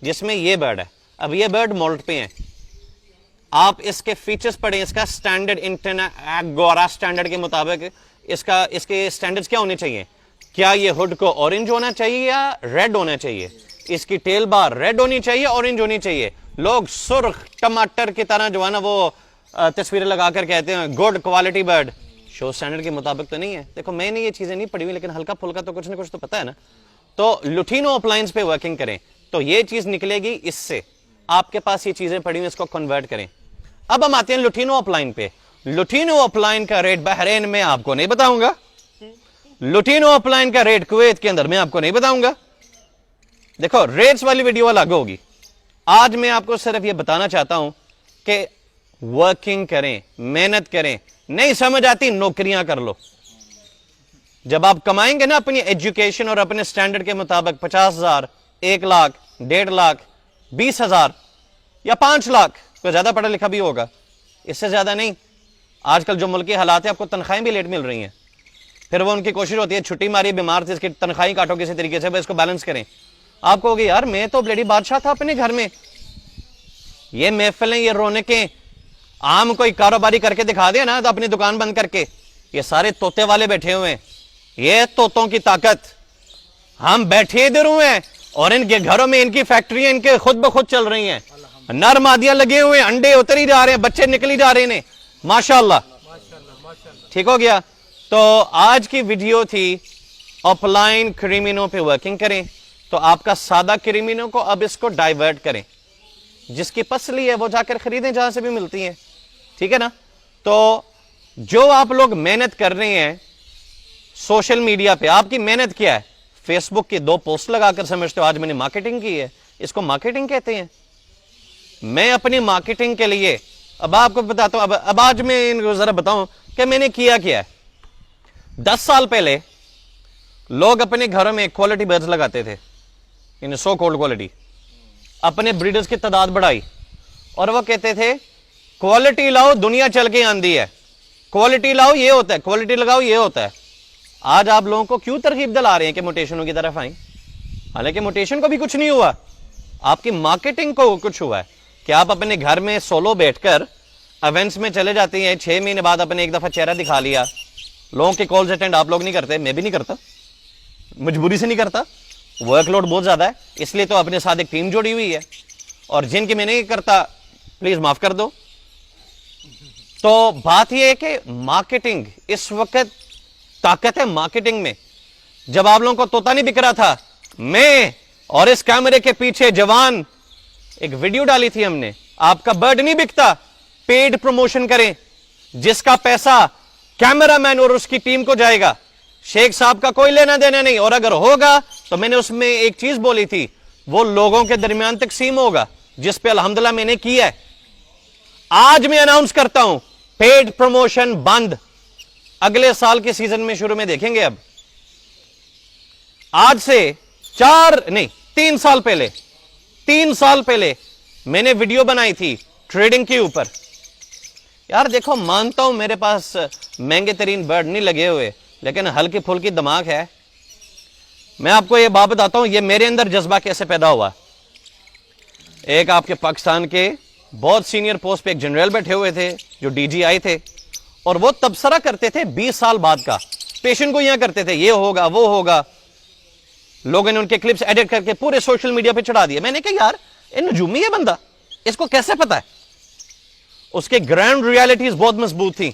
جس میں یہ برڈ ہے. اب یہ برڈ مولٹ پہ ہیں, آپ اس کے فیچرز پڑھیں. اس کا سٹینڈرڈ گورا سٹینڈرڈ کے مطابق اس کے سٹینڈرڈز کیا ہونے چاہیے؟ کیا یہ ہڈ کو اورنج ہونا چاہیے یا ریڈ ہونا چاہیے؟ اس کی ٹیل بار ریڈ ہونی چاہیے, اورنج ہونی چاہیے. لوگ سرخ ٹماٹر کی طرح جو ہے نا وہ تصویریں لگا کر کہتے ہیں گڈ کوالٹی برڈ. شو سٹینڈرڈ کے مطابق تو نہیں ہے. دیکھو میں نے یہ چیزیں نہیں پڑھی ہوئی لیکن ہلکا پھلکا تو کچھ نہ کچھ تو پتا ہے نا. تو لوٹینو اپلائنس پہ ورکنگ کریں تو یہ چیز نکلے گی. اس سے آپ کے پاس یہ چیزیں پڑی ہوئی اس کو کنورٹ کریں. اب ہم آتے ہیں لوٹینو اپلائن پہ. لوٹینو اپلائن کا ریٹ بحرین میں آپ کو نہیں بتاؤں گا, لوٹینو اپلائن کا ریٹ کویت کے اندر میں آپ کو نہیں بتاؤں گا. دیکھو ریٹس والی ویڈیو الگ ہوگی. آج میں آپ کو صرف یہ بتانا چاہتا ہوں کہ ورکنگ کریں, محنت کریں. نہیں سمجھ آتی نوکریاں کر لو. جب آپ کمائیں گے نا اپنی ایجوکیشن اور اپنے سٹینڈرڈ کے مطابق 50,000, 1 لاکھ, 1.5 لاکھ, 20,000 یا 5 لاکھ, کوئی زیادہ پڑھا لکھا بھی ہوگا, اس سے زیادہ نہیں. آج کل جو ملکی حالات ہیں آپ کو تنخواہیں بھی لیٹ مل رہی ہیں. پھر وہ ان کی کوشش ہوتی ہے چھٹی ماری بیمار تھے اس کی تنخواہیں کاٹو کسی طریقے سے اس کو بیلنس کریں. آپ کہو گے یار میں تو بلیڈی بادشاہ تھا اپنے گھر میں. یہ محفلیں, یہ رونقیں, عام کوئی کاروباری کر کے دکھا دیا نا تو اپنی دکان بند کر کے. یہ سارے طوطے والے بیٹھے ہوئے ہیں, یہ طوطوں کی طاقت. ہم بیٹھے ادھر ہوئے ہیں اور ان کے گھروں میں ان کی فیکٹریاں ان کے خود بخود چل رہی ہیں. نر مادیاں لگے ہوئے ہیں, انڈے اتر ہی جا رہے ہیں, بچے نکل ہی جا رہے ہیں. ماشاءاللہ. ٹھیک ہو گیا. تو آج کی ویڈیو تھی اپ لائن کریمینو پہ ورکنگ کریں. تو آپ کا سادہ کریمینو کو اب اس کو ڈائیورٹ کریں. جس کی پسلی ہے وہ جا کر خریدیں جہاں سے بھی ملتی ہیں. ٹھیک ہے نا. تو جو آپ لوگ محنت کر رہے ہیں سوشل میڈیا پہ, آپ کی محنت کیا ہے؟ فیس بک کی 2 پوسٹ لگا کر سمجھتے ہو آج میں نے مارکیٹنگ کی ہے. اس کو مارکیٹنگ کہتے ہیں. میں اپنی مارکیٹنگ کے لیے اب آپ کو بتاتا ہوں. اب آج میں ان کو ذرا بتاؤں کہ میں نے کیا ہے. 10 سال پہلے لوگ اپنے گھروں میں کوالٹی برڈز لگاتے تھے, یعنی سو کولڈ کوالٹی. اپنے بریڈرز کی تعداد بڑھائی اور وہ کہتے تھے کوالٹی لاؤ دنیا چل کے آندھی ہے, کوالٹی لاؤ یہ ہوتا ہے, کوالٹی لگاؤ یہ ہوتا ہے. آج آپ لوگوں کو کیوں ترغیب دلا رہے ہیں کہ موٹیشنوں کی طرف آئیں؟ حالانکہ موٹیشن کو بھی کچھ نہیں ہوا, آپ کی مارکیٹنگ کو کچھ ہوا ہے کہ آپ اپنے گھر میں سولو بیٹھ کر ایونٹس میں چلے جاتے ہیں. 6 مہینے بعد اپنے ایک دفعہ چہرہ دکھا لیا. لوگوں کے کالز اٹینڈ آپ لوگ نہیں کرتے, میں بھی نہیں کرتا, مجبوری سے نہیں کرتا. ورک لوڈ بہت زیادہ ہے, اس لیے تو اپنے ساتھ ایک ٹیم جوڑی ہوئی ہے. اور جن کی میں نہیں کرتا پلیز معاف کر دو. تو بات یہ ہے کہ مارکیٹنگ اس وقت طاقت ہے مارکیٹنگ میں. جب آپ لوگوں کو طوطا نہیں بک رہا تھا, میں اور اس کیمرے کے پیچھے جوان ایک ویڈیو ڈالی تھی ہم نے, آپ کا برڈ نہیں بکتا, پیڈ پروموشن کریں. جس کا پیسہ کیمرہ مین اور اس کی ٹیم کو جائے گا, شیخ صاحب کا کوئی لینا دینا نہیں. اور اگر ہوگا تو میں نے اس میں ایک چیز بولی تھی, وہ لوگوں کے درمیان تقسیم ہوگا, جس پہ الحمدللہ میں نے کیا ہے. آج میں اناؤنس کرتا ہوں پیڈ پروموشن بند. اگلے سال کے سیزن میں شروع میں دیکھیں گے. اب آج سے 3 سال پہلے میں نے ویڈیو بنائی تھی ٹریڈنگ کے اوپر. یار دیکھو مانتا ہوں میرے پاس مہنگے ترین برڈ نہیں لگے ہوئے, لیکن ہلکی پھلکی دماغ ہے. میں آپ کو یہ بات بتاتا ہوں یہ میرے اندر جذبہ کیسے پیدا ہوا. ایک آپ کے پاکستان کے بہت سینئر پوسٹ پہ ایک جنرل بیٹھے ہوئے تھے جو ڈی جی آئی تھے, اور وہ تبصرہ کرتے تھے 20 سال بعد کا. پیشنٹ کو یہاں کرتے تھے یہ ہوگا وہ ہوگا. لوگوں نے ان کے کلپس ایڈٹ کر کے پورے سوشل میڈیا پہ چڑھا دیا. میں نے کہا یار یہ نجومی ہے بندہ, اس کو کیسے پتا ہے؟ اس کے گراؤنڈ ریالٹیز بہت مضبوط تھی,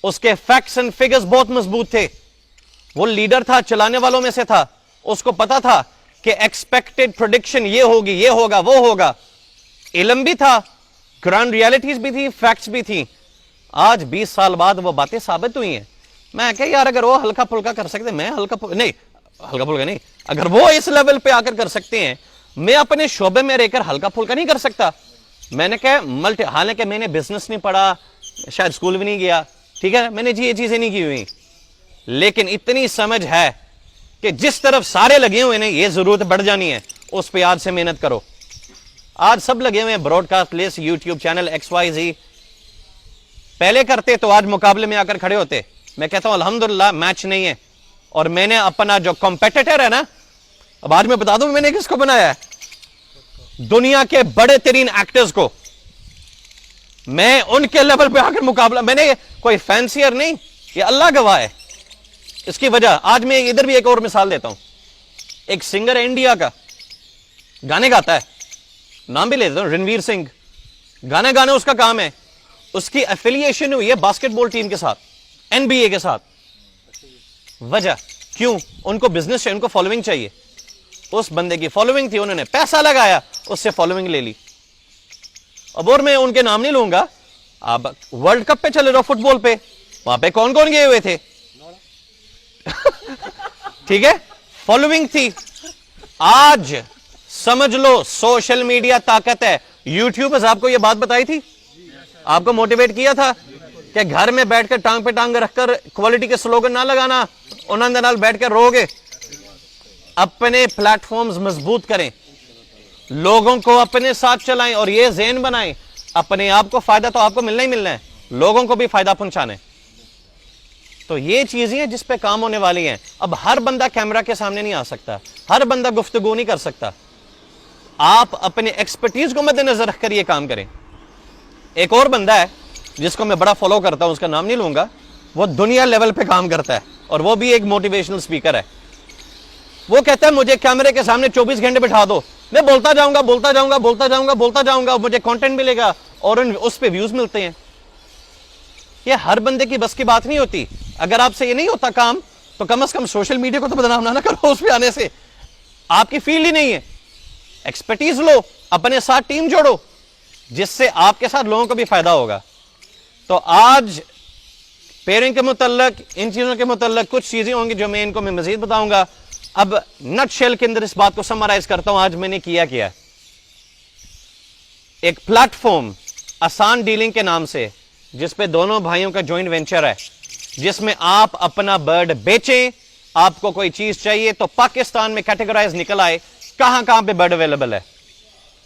اس کے فیکٹس اینڈ فگرز بہت مضبوط تھے. وہ لیڈر تھا, چلانے والوں میں سے تھا, اس کو پتا تھا کہ ایکسپیکٹڈ پریڈکشن یہ ہوگی, یہ ہوگا وہ ہوگا. علم بھی تھا, گراؤنڈ ریالٹیز بھی تھی, فیکٹس بھی تھی. آج 20 سال بعد وہ باتیں ثابت ہوئی ہیں. میں کہ یار اگر وہ ہلکا پھلکا کر سکتے, میں ہلکا پھلکا نہیں, اگر وہ اس لیول پہ آ کر سکتے ہیں, میں اپنے شعبے میں رہ کر ہلکا پھلکا نہیں کر سکتا. میں نے کہا حالانکہ میں نے بزنس نہیں پڑھا, شاید اسکول بھی نہیں گیا, ٹھیک ہے, میں نے یہ چیزیں نہیں کی ہوئی, لیکن اتنی سمجھ ہے کہ جس طرف سارے لگے ہوئے ہیں یہ ضرورت بڑھ جانی ہے, اس پہ آج سے محنت کرو. آج سب لگے ہوئے ہیں broadcast list, YouTube channel XYZ. پہلے کرتے تو آج مقابلے میں آ کر کھڑے ہوتے. میں کہتا ہوں الحمدللہ میچ نہیں ہے, اور میں نے اپنا جو کمپیٹیٹر ہے نا, اب آج میں بتا دوں میں نے کس کو بنایا ہے. دنیا کے بڑے ترین ایکٹرز کو میں ان کے لیول پہ آ کر مقابلہ, میں نے کوئی فینسیئر نہیں, یہ اللہ گواہ ہے. اس کی وجہ آج میں ادھر بھی ایک اور مثال دیتا ہوں. ایک سنگر ہے انڈیا کا, گانے گاتا ہے, نام بھی لے دیتا ہوں, رنویر سنگھ. گانے گانے اس کا کام ہے. اس کی ایفیلیشن ہوئی ہے باسکٹ بال ٹیم کے ساتھ. NBA کے ساتھ. وجہ کیوں؟ ان کو بزنس ہے, ان کو فالوئنگ چاہیے. اس بندے کی فالوئنگ تھی, انہوں نے پیسہ لگایا, اس سے فالوئنگ لے لی. اب اور میں ان کے نام نہیں لوں گا, آپ ورلڈ کپ پہ چلے رہو فٹ بال پہ, وہاں پہ کون کون گئے ہوئے تھے؟ ٹھیک ہے, فالوئنگ تھی. آج سمجھ لو سوشل میڈیا طاقت ہے. یوٹیوبرز آپ کو یہ بات بتائی تھی, آپ کو موٹیویٹ کیا تھا کہ گھر میں بیٹھ کر ٹانگ پہ ٹانگ رکھ کر کوالٹی کے سلوگن نہ لگانا, انہوں نے نال بیٹھ کر رو گے. اپنے پلیٹ فارمز مضبوط کریں, لوگوں کو اپنے ساتھ چلائیں اور یہ ذہن بنائیں اپنے آپ کو فائدہ تو آپ کو ملنا ہی ملنا ہے, لوگوں کو بھی فائدہ پہنچانا ہے. تو یہ چیزیں ہیں جس پہ کام ہونے والی ہیں. اب ہر بندہ کیمرہ کے سامنے نہیں آ سکتا, ہر بندہ گفتگو نہیں کر سکتا. آپ اپنے ایکسپرٹیز کو مد نظر رکھ کر یہ کام کریں. ایک اور بندہ ہے جس کو میں بڑا فالو کرتا ہوں, اس کا نام نہیں لوں گا, وہ دنیا لیول پہ کام کرتا ہے اور وہ بھی ایک موٹیویشنل سپیکر ہے. وہ کہتا ہے مجھے کیمرے کے سامنے 24 گھنٹے بٹھا دو, میں بولتا جاؤں گا بولتا جاؤں گا بولتا جاؤں گا بولتا جاؤں گا, مجھے کانٹینٹ ملے گا اور اس پہ ویوز ملتے ہیں. یہ ہر بندے کی بس کی بات نہیں ہوتی. اگر آپ سے یہ نہیں ہوتا کام تو کم از کم سوشل میڈیا کو تو بدنام نہ کرو اس پہ آنے سے, آپ کی فیلڈ ہی نہیں ہے. ایکسپرٹیز لو, اپنے ساتھ ٹیم جوڑو جس سے آپ کے ساتھ لوگوں کو بھی فائدہ ہوگا. تو آج پیرنگ کے متعلق ان چیزوں کے متعلق کچھ چیزیں ہوں گی جو میں ان کو مزید بتاؤں گا. اب نٹ شیل کے اندر اس بات کو سمرائز کرتا ہوں. آج میں نے کیا ایک پلیٹ فارم آسان ڈیلنگ کے نام سے, جس پہ دونوں بھائیوں کا جوائنٹ وینچر ہے, جس میں آپ اپنا برڈ بیچیں. آپ کو کوئی چیز چاہیے تو پاکستان میں کیٹیگرائز نکل آئے کہاں کہاں پہ برڈ اویلیبل ہے.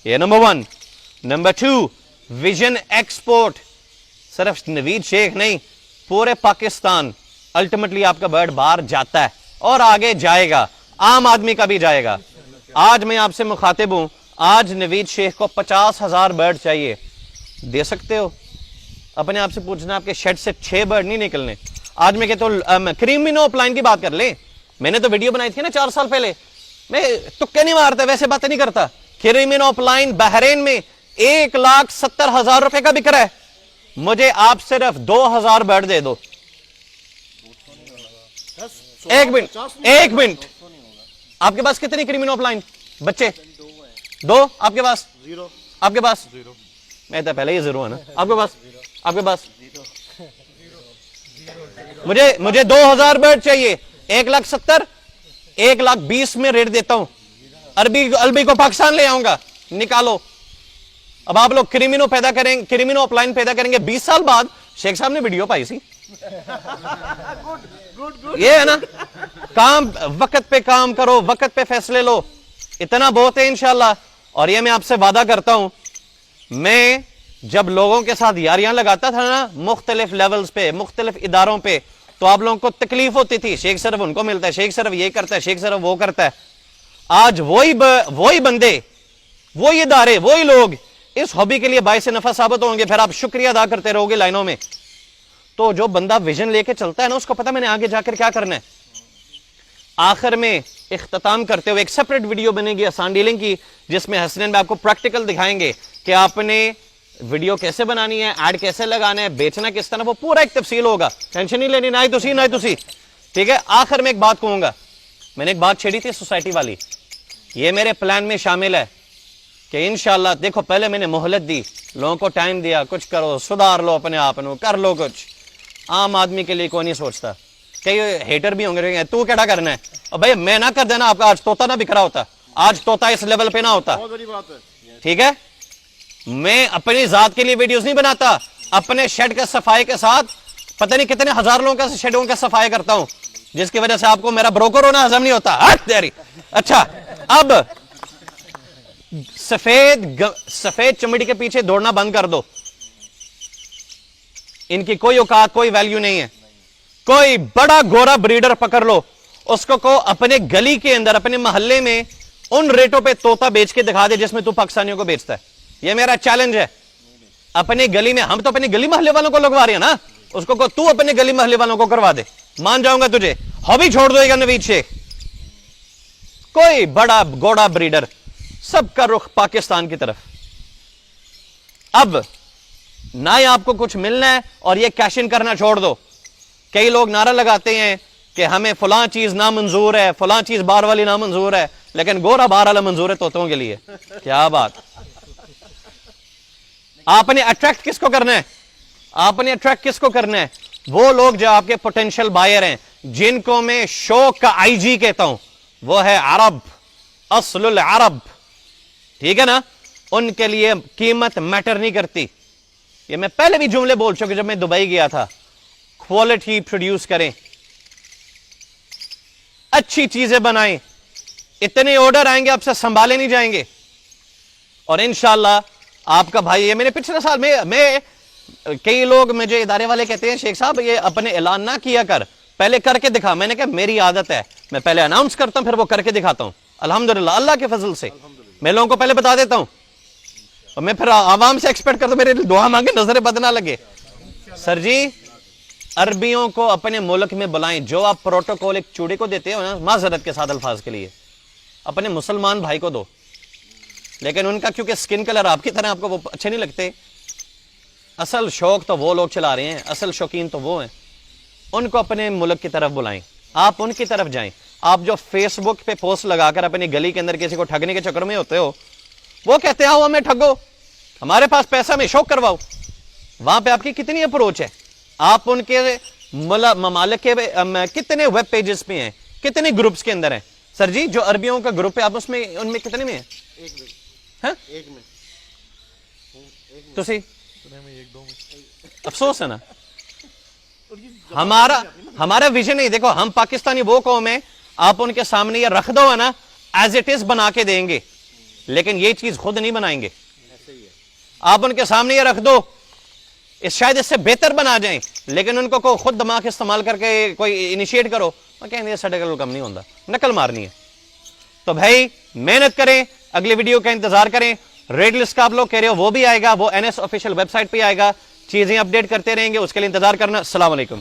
یہ نمبر 1. Number 2, vision export. صرف نوید شیخ نہیں, پورے پاکستان الٹیمیٹلی آپ کا برڈ باہر جاتا ہے اور آگے جائے گا, عام آدمی کا بھی جائے گا. آج میں آپ سے مخاطب ہوں, آج نوید شیخ کو 50,000 برڈ چاہیے, دے سکتے ہو؟ اپنے آپ سے پوچھنا, آپ کے شیڈ سے 6 برڈ نہیں نکلنے. آج میں کہتا ہوں کریمینو اپ لائن کی بات کر لیں, میں نے تو ویڈیو بنائی تھی نا 4 سال پہلے, میں تکے نہیں مارتا, ویسے باتیں نہیں کرتا. کریمینو اپ لائن بحرین میں 1,70,000 روپے کا بک رہا ہے, مجھے آپ صرف 2,000 برڈ دے دو. ایک منٹ, آپ کے پاس کتنی کریمینو اپ لائن بچے؟ 2. آپ کے پاس 0. آپ کے پاس 0. میں تو پہلے ہی 0 ہے نا. آپ کے پاس مجھے 2,000 برڈ چاہیے. 1,70,000 1,20,000 میں ریٹ دیتا ہوں. عربی کو پاکستان لے آؤں گا, نکالو. اب آپ لوگ کریمینو پیدا کریں, کریمینو اپ لائن پیدا کریں گے. 20 سال بعد شیخ صاحب نے ویڈیو پائی سی. یہ ہے نا کام, وقت پہ کام کرو, وقت پہ فیصلے لو, اتنا بہت ہے انشاءاللہ. اور یہ میں آپ سے وعدہ کرتا ہوں, میں جب لوگوں کے ساتھ یاریاں لگاتا تھا نا مختلف لیولز پہ, مختلف اداروں پہ, تو آپ لوگوں کو تکلیف ہوتی تھی, شیخ صرف ان کو ملتا ہے, شیخ صرف یہ کرتا ہے, شیخ صرف وہ کرتا ہے. آج وہی بندے, وہی ادارے, وہی لوگ اس ہابی کے لیے باعث نفع ثابت ہوں گے. پھر آپ شکریہ ادا کرتے رہو گے لائنوں میں. تو جو بندہ ویژن لے کے چلتا ہے نا, اس کو پتا میں نے آگے جا کر کیا کرنا ہے. آخر میں اختتام کرتے ہوئے ایک سیپریٹ ویڈیو بنے گی آسان ڈیلنگ کی, جس میں حسنین میں آپ کو پریکٹیکل دکھائیں گے کہ آپ نے ویڈیو کیسے بنانی ہے, ایڈ کیسے لگانا ہے, بیچنا کس طرح, وہ پورا ایک تفصیل ہوگا. ٹینشن نہیں لینی, نہ ہی تسی. ٹھیک ہے, آخر میں ایک بات کہوں گا, میں نے ایک بات چھیڑی تھی سوسائٹی والی, یہ میرے پلان میں شامل ہے کہ انشاءاللہ دیکھو پہلے میں نے مہلت دی, لوگوں کو ٹائم دیا, کچھ کرو, سدھار لو اپنے آپ کو, کر لو کچھ. عام آدمی کے لیے کوئی نہیں سوچتا. کئی ہیٹر بھی ہوں گے, تو کیڑا کرنا ہے, اور بھائی میں نہ کر دینا آپ کا, آج طوطا نہ بکھرا ہوتا, آج طوطا اس لیول پہ نہ ہوتا. ٹھیک ہے, میں اپنی ذات کے لیے ویڈیوز نہیں بناتا, اپنے شیڈ کے صفائی کے ساتھ پتہ نہیں کتنے ہزار لوگوں کا شیڈوں کا صفائی کرتا ہوں, جس کی وجہ سے آپ کو میرا بروکر ہونا ہضم نہیں ہوتا. اچھا, اب سفید چمڑی کے پیچھے دوڑنا بند کر دو. ان کی کوئی اوقات, کوئی ویلیو نہیں ہے. کوئی بڑا گورا بریڈر پکڑ لو, اس کو اپنے گلی کے اندر, اپنے محلے میں ان ریٹوں پہ طوطا بیچ کے دکھا دے جس میں تو پاکستانیوں کو بیچتا ہے. یہ میرا چیلنج ہے. اپنے گلی میں, ہم تو اپنے گلی محلے والوں کو لگوا رہے ہیں نا, اس کو تو اپنے گلی محلے والوں کو کروا دے, مان جاؤں گا تجھے. ہابی چھوڑ دے گا نوید شیخ. کوئی بڑا گوڑا بریڈر, سب کا رخ پاکستان کی طرف. اب نہ ہی آپ کو کچھ ملنا ہے, اور یہ کیش ان کرنا چھوڑ دو. کئی لوگ نعرہ لگاتے ہیں کہ ہمیں فلاں چیز نامنظور ہے، فلاں چیز باہر والی نامنظور ہے، لیکن گورا باہر والا منظور ہے طوطوں کے لیے. کیا بات. آپ نے اٹریکٹ کس کو کرنا ہے؟ آپ نے اٹریکٹ کس کو کرنا ہے؟ وہ لوگ جو آپ کے پوٹینشیل بائر ہیں، جن کو میں شوق کا آئی جی کہتا ہوں، وہ ہے عرب، اصل العرب. ٹھیک ہے نا؟ ان کے لیے قیمت میٹر نہیں کرتی. یہ میں پہلے بھی جملے بول چکا جب میں دبئی گیا تھا. کوالٹی پروڈیوس کریں، اچھی چیزیں بنائیں، اتنے آرڈر آئیں گے آپ سے سنبھالے نہیں جائیں گے. اور انشاءاللہ آپ کا بھائی، یہ میں نے پچھلے سال میں کئی لوگ مجھے ادارے والے کہتے ہیں شیخ صاحب یہ اپنے اعلان نہ کیا کر، پہلے کر کے دکھا. میں نے کہا میری عادت ہے، میں پہلے اناؤنس کرتا ہوں پھر وہ کر کے دکھاتا ہوں. الحمدللہ اللہ کے فضل سے میں لوگوں کو پہلے بتا دیتا ہوں، اور میں پھر عوام سے ایکسپیکٹ کرتا ہوں میرے دعا مانگے نظر بد نہ لگے. سر جی عربیوں کو اپنے ملک میں بلائیں. جو آپ پروٹوکول ایک چوڑی کو دیتے ہو نا، معذرت کے ساتھ الفاظ کے لیے، اپنے مسلمان بھائی کو دو. لیکن ان کا کیونکہ سکن کلر آپ کی طرح آپ کو وہ اچھے نہیں لگتے، اصل شوق تو وہ لوگ چلا رہے ہیں، اصل شوقین تو وہ ہیں. ان کو اپنے ملک کی طرف بلائیں، آپ ان کی طرف جائیں. آپ جو فیس بک پہ پوسٹ لگا کر اپنی گلی کے اندر کسی کو ٹھگنے کے چکر میں ہوتے ہو، وہ کہتے ہیں آؤ ہمیں ٹھگو، ہمارے پاس پیسہ میں شوق کرواؤ. وہاں پہ آپ کی کتنی اپروچ ہے؟ آپ ان کے ممالک کے کتنے ویب پیجز پہ ہیں، کتنے گروپس کے اندر ہیں؟ سر جی جو عربیوں کا گروپ ہے آپ اس میں ان میں کتنے میں ہیں؟ تسی افسوس ہے نا. ہمارا ویژن نہیں. دیکھو ہم پاکستانی وہ قوم ہے، آپ ان کے سامنے یہ رکھ دو ہے نا، ایز اٹ از بنا کے دیں گے، لیکن یہ چیز خود نہیں بنائیں گے. آپ ان کے سامنے یہ رکھ دو، شاید اس سے بہتر بنا جائیں، لیکن ان کو خود دماغ استعمال کر کے کوئی انیشیٹ کرو، وہ کہیں گے ساڈے کول کم نہیں ہوتا، نقل مارنی ہے. تو بھائی محنت کریں، اگلی ویڈیو کا انتظار کریں. ریڈ لسٹ کا آپ لوگ کہہ رہے ہو وہ بھی آئے گا، وہ NS آفیشیل ویب سائٹ پہ آئے گا. چیزیں اپڈیٹ کرتے رہیں گے، اس کے لیے انتظار کرنا. السلام علیکم.